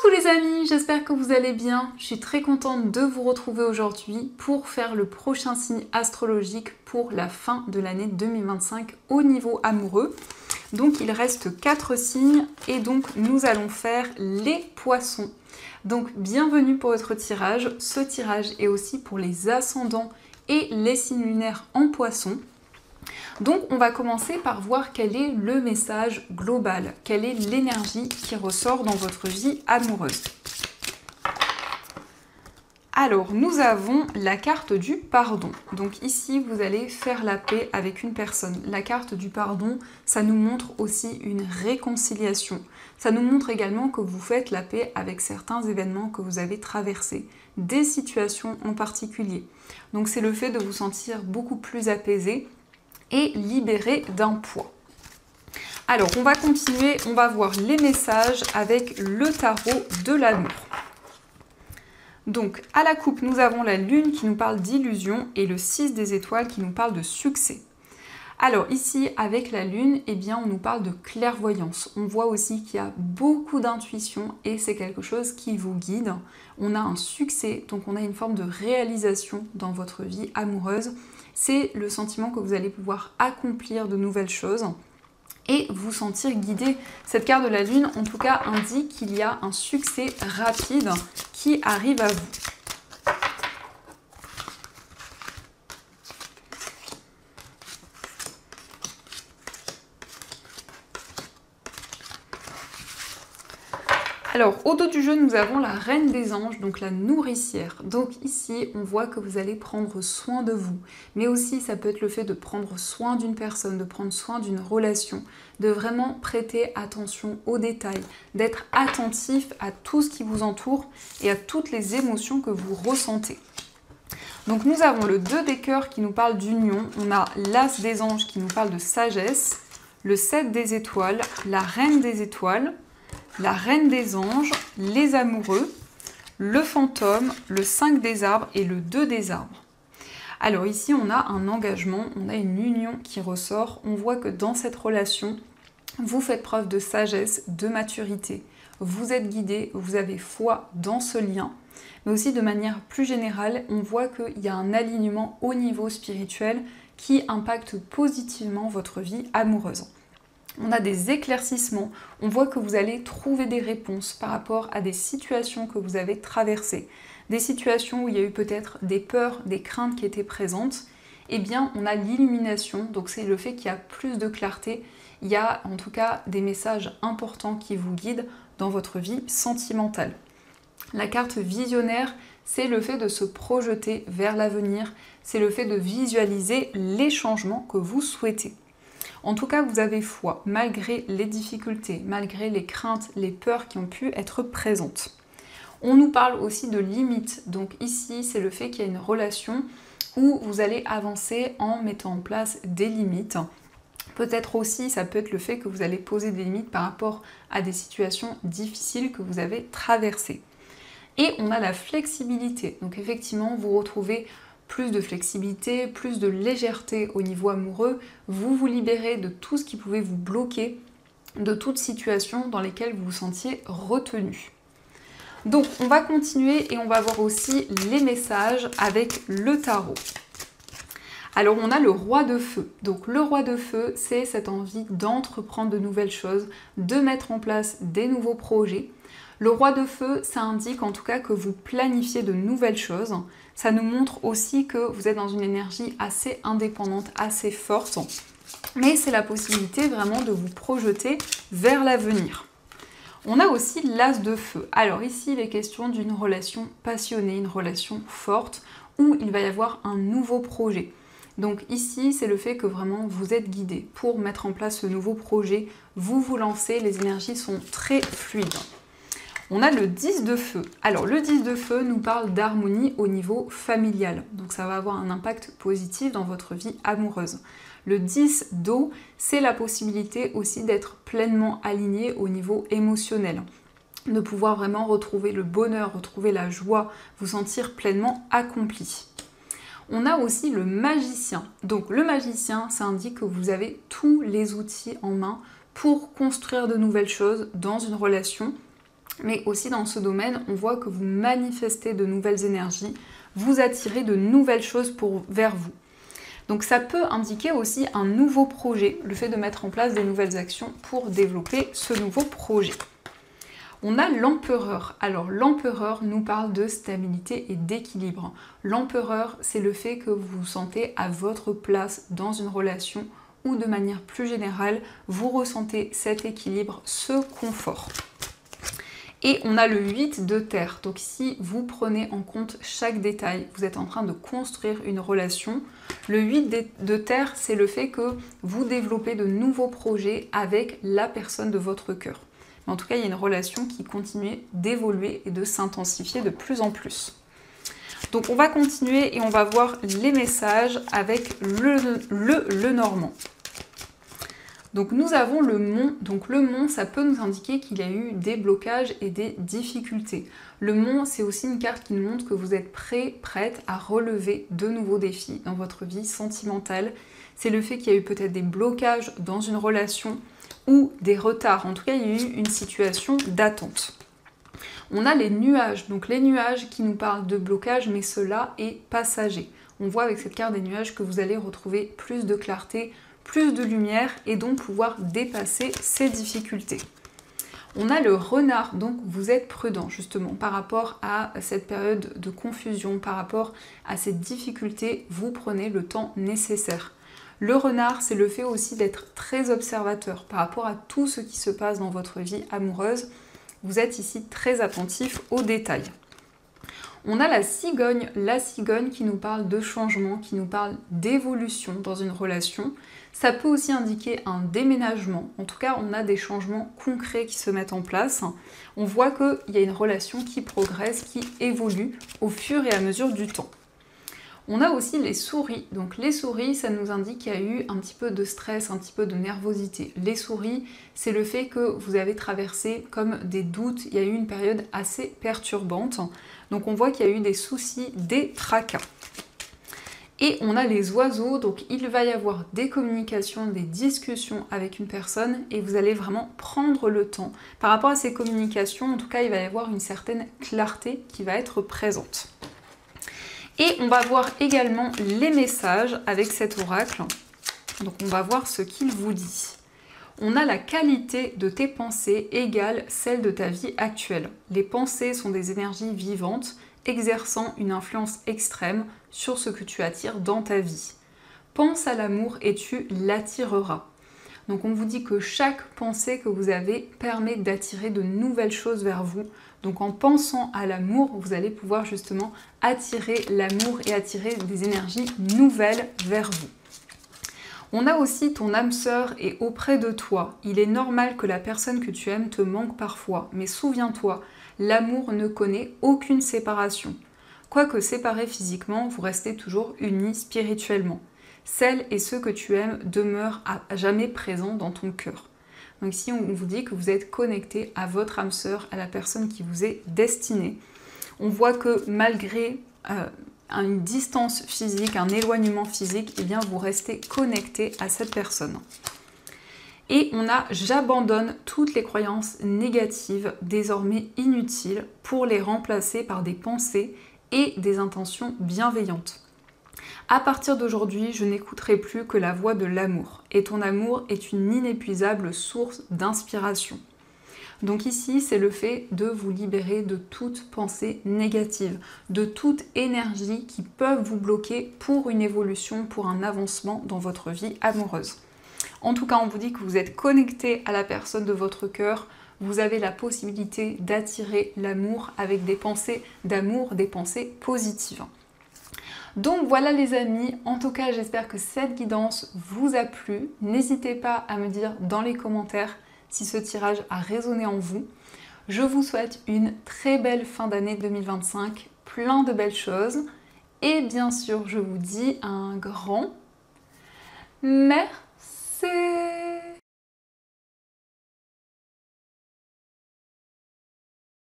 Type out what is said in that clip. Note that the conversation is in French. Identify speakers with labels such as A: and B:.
A: Coucou les amis, j'espère que vous allez bien. Je suis très contente de vous retrouver aujourd'hui pour faire le prochain signe astrologique pour la fin de l'année 2025 au niveau amoureux. Donc il reste 4 signes et donc nous allons faire les poissons. Donc bienvenue pour votre tirage. Ce tirage est aussi pour les ascendants et les signes lunaires en poissons. Donc on va commencer par voir quel est le message global, quelle est l'énergie qui ressort dans votre vie amoureuse. Alors nous avons la carte du pardon. Donc ici vous allez faire la paix avec une personne. La carte du pardon, ça nous montre aussi une réconciliation. Ça nous montre également que vous faites la paix avec certains événements que vous avez traversés, des situations en particulier. Donc c'est le fait de vous sentir beaucoup plus apaisé et libéré d'un poids. Alors on va continuer, on va voir les messages avec le tarot de l'amour. Donc à la coupe nous avons la lune qui nous parle d'illusion et le 6 des étoiles qui nous parle de succès. Alors ici avec la lune, eh bien, on nous parle de clairvoyance. On voit aussi qu'il y a beaucoup d'intuition et c'est quelque chose qui vous guide. On a un succès, donc on a une forme de réalisation dans votre vie amoureuse. C'est le sentiment que vous allez pouvoir accomplir de nouvelles choses et vous sentir guidé. Cette carte de la lune, en tout cas, indique qu'il y a un succès rapide qui arrive à vous. Alors, au dos du jeu, nous avons la reine des anges, donc la nourricière. Donc ici, on voit que vous allez prendre soin de vous. Mais aussi, ça peut être le fait de prendre soin d'une personne, de prendre soin d'une relation, de vraiment prêter attention aux détails, d'être attentif à tout ce qui vous entoure et à toutes les émotions que vous ressentez. Donc nous avons le 2 des cœurs qui nous parle d'union, on a l'as des anges qui nous parle de sagesse, le 7 des étoiles, la reine des étoiles, la reine des anges, les amoureux, le fantôme, le 5 des arbres et le 2 des arbres. Alors ici, on a un engagement, on a une union qui ressort. On voit que dans cette relation, vous faites preuve de sagesse, de maturité. Vous êtes guidé, vous avez foi dans ce lien. Mais aussi de manière plus générale, on voit qu'il y a un alignement au niveau spirituel qui impacte positivement votre vie amoureuse. On a des éclaircissements, on voit que vous allez trouver des réponses par rapport à des situations que vous avez traversées, des situations où il y a eu peut-être des peurs, des craintes qui étaient présentes. Eh bien, on a l'illumination, donc c'est le fait qu'il y a plus de clarté, il y a en tout cas des messages importants qui vous guident dans votre vie sentimentale. La carte visionnaire, c'est le fait de se projeter vers l'avenir, c'est le fait de visualiser les changements que vous souhaitez. En tout cas, vous avez foi, malgré les difficultés, malgré les craintes, les peurs qui ont pu être présentes. On nous parle aussi de limites. Donc ici, c'est le fait qu'il y a une relation où vous allez avancer en mettant en place des limites. Peut-être aussi, ça peut être le fait que vous allez poser des limites par rapport à des situations difficiles que vous avez traversées. Et on a la flexibilité. Donc effectivement, vous retrouvez plus de flexibilité, plus de légèreté au niveau amoureux, vous vous libérez de tout ce qui pouvait vous bloquer, de toute situation dans lesquelles vous vous sentiez retenu. Donc on va continuer et on va voir aussi les messages avec le tarot. Alors on a le roi de feu. Donc le roi de feu, c'est cette envie d'entreprendre de nouvelles choses, de mettre en place des nouveaux projets. Le roi de feu, ça indique en tout cas que vous planifiez de nouvelles choses. Ça nous montre aussi que vous êtes dans une énergie assez indépendante, assez forte. Mais c'est la possibilité vraiment de vous projeter vers l'avenir. On a aussi l'as de feu. Alors ici, il est question d'une relation passionnée, une relation forte, où il va y avoir un nouveau projet. Donc ici, c'est le fait que vraiment vous êtes guidé pour mettre en place ce nouveau projet. Vous vous lancez, les énergies sont très fluides. On a le 10 de feu. Alors le 10 de feu nous parle d'harmonie au niveau familial. Donc ça va avoir un impact positif dans votre vie amoureuse. Le 10 d'eau, c'est la possibilité aussi d'être pleinement aligné au niveau émotionnel. De pouvoir vraiment retrouver le bonheur, retrouver la joie, vous sentir pleinement accompli. On a aussi le magicien. Donc le magicien, ça indique que vous avez tous les outils en main pour construire de nouvelles choses dans une relation mais aussi dans ce domaine, on voit que vous manifestez de nouvelles énergies, vous attirez de nouvelles choses vers vous. Donc ça peut indiquer aussi un nouveau projet, le fait de mettre en place des nouvelles actions pour développer ce nouveau projet. On a l'empereur. Alors l'empereur nous parle de stabilité et d'équilibre. L'empereur, c'est le fait que vous vous sentez à votre place dans une relation ou de manière plus générale, vous ressentez cet équilibre, ce confort. Et on a le 8 de terre. Donc si vous prenez en compte chaque détail, vous êtes en train de construire une relation. Le 8 de terre, c'est le fait que vous développez de nouveaux projets avec la personne de votre cœur. Mais en tout cas, il y a une relation qui continue d'évoluer et de s'intensifier de plus en plus. Donc on va continuer et on va voir les messages avec le normand. Donc nous avons le mont. Donc le mont, ça peut nous indiquer qu'il y a eu des blocages et des difficultés. Le mont, c'est aussi une carte qui nous montre que vous êtes prête à relever de nouveaux défis dans votre vie sentimentale. C'est le fait qu'il y a eu peut-être des blocages dans une relation ou des retards. En tout cas, il y a eu une situation d'attente. On a les nuages. Donc les nuages qui nous parlent de blocage, mais cela est passager. On voit avec cette carte des nuages que vous allez retrouver plus de clarté, plus de lumière et donc pouvoir dépasser ces difficultés. On a le renard, donc vous êtes prudent justement par rapport à cette période de confusion, par rapport à ces difficultés, vous prenez le temps nécessaire. Le renard, c'est le fait aussi d'être très observateur par rapport à tout ce qui se passe dans votre vie amoureuse. Vous êtes ici très attentif aux détails. On a la cigogne qui nous parle de changement, qui nous parle d'évolution dans une relation. Ça peut aussi indiquer un déménagement. En tout cas, on a des changements concrets qui se mettent en place. On voit qu'il y a une relation qui progresse, qui évolue au fur et à mesure du temps. On a aussi les souris. Donc les souris, ça nous indique qu'il y a eu un petit peu de stress, un petit peu de nervosité. Les souris, c'est le fait que vous avez traversé comme des doutes. Il y a eu une période assez perturbante. Donc on voit qu'il y a eu des soucis, des tracas. Et on a les oiseaux, donc il va y avoir des communications, des discussions avec une personne et vous allez vraiment prendre le temps. Par rapport à ces communications, en tout cas, il va y avoir une certaine clarté qui va être présente. Et on va voir également les messages avec cet oracle. Donc on va voir ce qu'il vous dit. On a la qualité de tes pensées égale celle de ta vie actuelle. Les pensées sont des énergies vivantes, exerçant une influence extrême sur ce que tu attires dans ta vie. Pense à l'amour et tu l'attireras. Donc on vous dit que chaque pensée que vous avez permet d'attirer de nouvelles choses vers vous. Donc en pensant à l'amour, vous allez pouvoir justement attirer l'amour et attirer des énergies nouvelles vers vous. On a aussi ton âme sœur est auprès de toi. Il est normal que la personne que tu aimes te manque parfois, mais souviens-toi, l'amour ne connaît aucune séparation. Quoique séparés physiquement, vous restez toujours unis spirituellement. Celles et ceux que tu aimes demeurent à jamais présents dans ton cœur. Donc ici, on vous dit que vous êtes connecté à votre âme sœur, à la personne qui vous est destinée. On voit que malgré une distance physique, un éloignement physique, eh bien vous restez connecté à cette personne. Et on a « j'abandonne toutes les croyances négatives, désormais inutiles, pour les remplacer par des pensées et des intentions bienveillantes. À partir d'aujourd'hui, je n'écouterai plus que la voix de l'amour, et ton amour est une inépuisable source d'inspiration. » Donc ici, c'est le fait de vous libérer de toute pensée négative, de toute énergie qui peuvent vous bloquer pour une évolution, pour un avancement dans votre vie amoureuse. En tout cas, on vous dit que vous êtes connecté à la personne de votre cœur, vous avez la possibilité d'attirer l'amour avec des pensées d'amour, des pensées positives. Donc voilà les amis, en tout cas j'espère que cette guidance vous a plu. N'hésitez pas à me dire dans les commentaires si ce tirage a résonné en vous. Je vous souhaite une très belle fin d'année 2025, plein de belles choses. Et bien sûr, je vous dis un grand merci.